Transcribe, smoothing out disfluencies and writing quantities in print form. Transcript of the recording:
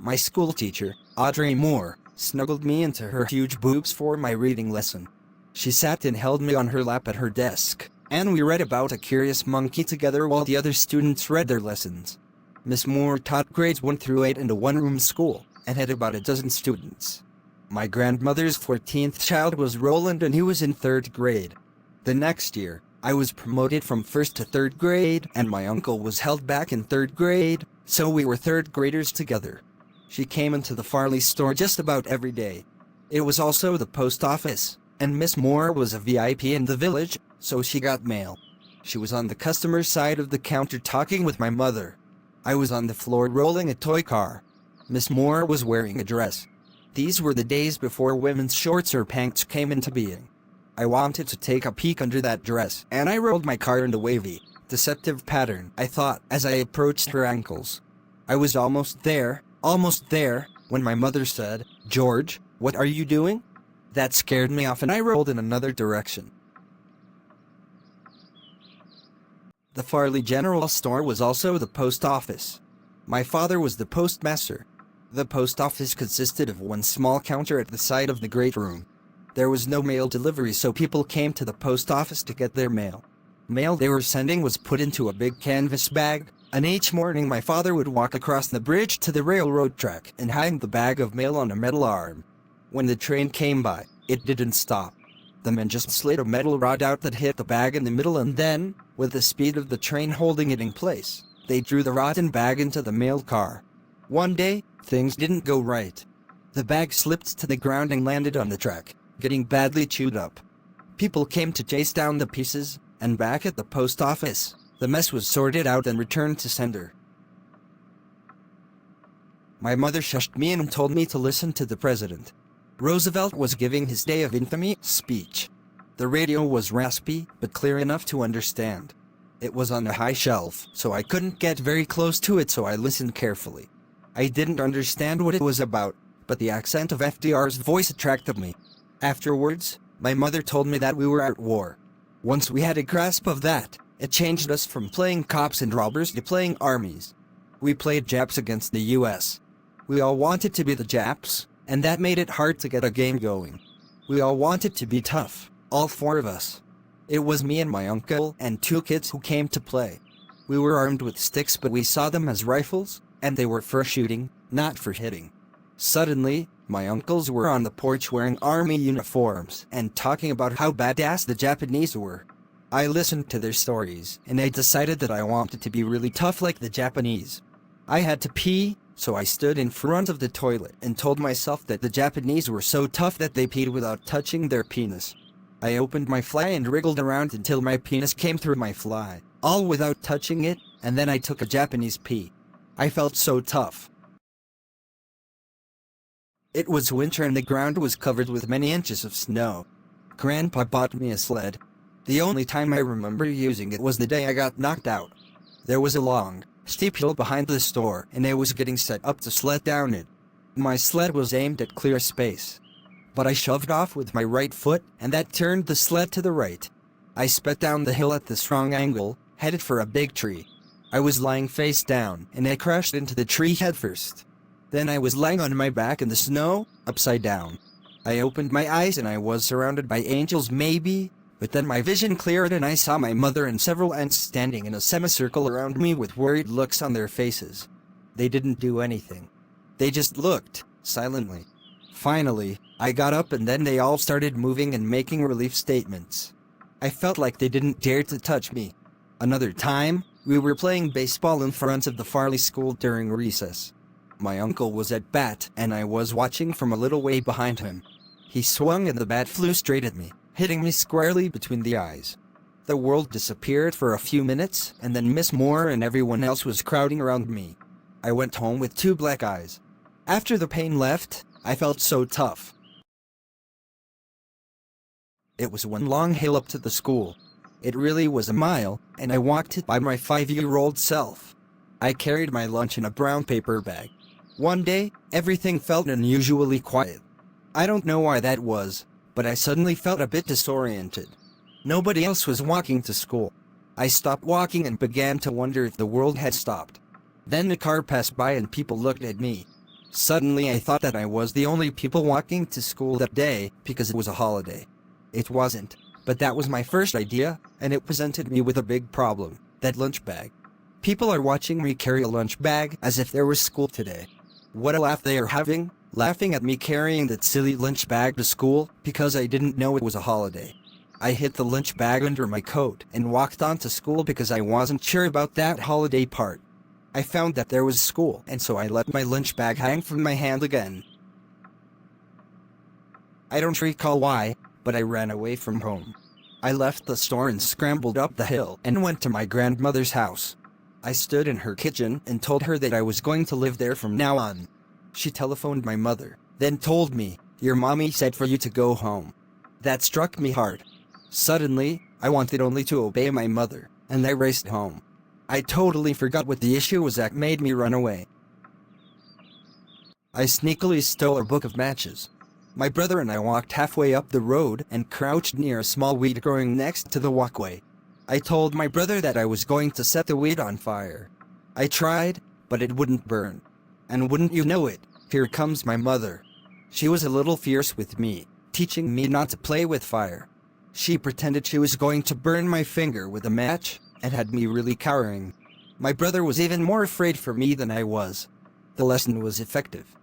My school teacher, Audrey Moore, snuggled me into her huge boobs for my reading lesson. She sat and held me on her lap at her desk, and we read about a curious monkey together while the other students read their lessons. Miss Moore taught grades 1 through 8 in a one-room school, and had about a dozen students. My grandmother's 14th child was Roland, and he was in 3rd grade. The next year, I was promoted from 1st to 3rd grade, and my uncle was held back in 3rd grade, so we were 3rd graders together. She came into the Farley store just about every day. It was also the post office, and Miss Moore was a VIP in the village, so she got mail. She was on the customer side of the counter talking with my mother. I was on the floor rolling a toy car. Miss Moore was wearing a dress. These were the days before women's shorts or pants came into being. I wanted to take a peek under that dress, and I rolled my car in a wavy, deceptive pattern, I thought, as I approached her ankles. I was almost there, when my mother said, "George, what are you doing?" That scared me off and I rolled in another direction. The Farley General Store was also the post office. My father was the postmaster. The post office consisted of one small counter at the side of the great room. There was no mail delivery, so people came to the post office to get their mail. Mail they were sending was put into a big canvas bag, and each morning my father would walk across the bridge to the railroad track and hang the bag of mail on a metal arm. When the train came by, it didn't stop. The men just slid a metal rod out that hit the bag in the middle, and then, with the speed of the train holding it in place, they drew the rotten bag into the mail car. One day, things didn't go right. The bag slipped to the ground and landed on the track, getting badly chewed up. People came to chase down the pieces, and back at the post office, the mess was sorted out and returned to sender. My mother shushed me and told me to listen to the president. Roosevelt was giving his Day of Infamy speech. The radio was raspy, but clear enough to understand. It was on a high shelf, so I couldn't get very close to it, so I listened carefully. I didn't understand what it was about, but the accent of FDR's voice attracted me. Afterwards, my mother told me that we were at war. Once we had a grasp of that, it changed us from playing cops and robbers to playing armies. We played Japs against the US. We all wanted to be the Japs, and that made it hard to get a game going. We all wanted to be tough, all 4 of us. It was me and my uncle and 2 kids who came to play. We were armed with sticks, but we saw them as rifles, and they were for shooting, not for hitting. Suddenly, my uncles were on the porch wearing army uniforms and talking about how badass the Japanese were. I listened to their stories, and I decided that I wanted to be really tough like the Japanese. I had to pee, so I stood in front of the toilet and told myself that the Japanese were so tough that they peed without touching their penis. I opened my fly and wriggled around until my penis came through my fly, all without touching it, and then I took a Japanese pee. I felt so tough. It was winter and the ground was covered with many inches of snow. Grandpa bought me a sled. The only time I remember using it was the day I got knocked out. There was a long, steep hill behind the store, and I was getting set up to sled down it. My sled was aimed at clear space, but I shoved off with my right foot, and that turned the sled to the right. I sped down the hill at the strong angle, headed for a big tree. I was lying face down, and I crashed into the tree headfirst. Then I was lying on my back in the snow, upside down. I opened my eyes and I was surrounded by angels maybe, but then my vision cleared and I saw my mother and several aunts standing in a semicircle around me with worried looks on their faces. They didn't do anything. They just looked, silently. Finally, I got up and then they all started moving and making relief statements. I felt like they didn't dare to touch me. Another time, we were playing baseball in front of the Farley School during recess. My uncle was at bat, and I was watching from a little way behind him. He swung and the bat flew straight at me, hitting me squarely between the eyes. The world disappeared for a few minutes, and then Miss Moore and everyone else was crowding around me. I went home with 2 black eyes. After the pain left, I felt so tough. It was one long hill up to the school. It really was a mile, and I walked it by my 5-year-old self. I carried my lunch in a brown paper bag. One day, everything felt unusually quiet. I don't know why that was, but I suddenly felt a bit disoriented. Nobody else was walking to school. I stopped walking and began to wonder if the world had stopped. Then a car passed by and people looked at me. Suddenly I thought that I was the only people walking to school that day because it was a holiday. It wasn't, but that was my first idea, and it presented me with a big problem, that lunch bag. People are watching me carry a lunch bag as if there was school today. What a laugh they are having, laughing at me carrying that silly lunch bag to school because I didn't know it was a holiday. I hid the lunch bag under my coat and walked on to school because I wasn't sure about that holiday part. I found that there was school, and so I let my lunch bag hang from my hand again. I don't recall why, but I ran away from home. I left the store and scrambled up the hill and went to my grandmother's house. I stood in her kitchen and told her that I was going to live there from now on. She telephoned my mother, then told me, "Your mommy said for you to go home." That struck me hard. Suddenly, I wanted only to obey my mother, and I raced home. I totally forgot what the issue was that made me run away. I sneakily stole a book of matches. My brother and I walked halfway up the road and crouched near a small weed growing next to the walkway. I told my brother that I was going to set the weed on fire. I tried, but it wouldn't burn. And wouldn't you know it, here comes my mother. She was a little fierce with me, teaching me not to play with fire. She pretended she was going to burn my finger with a match, and had me really cowering. My brother was even more afraid for me than I was. The lesson was effective.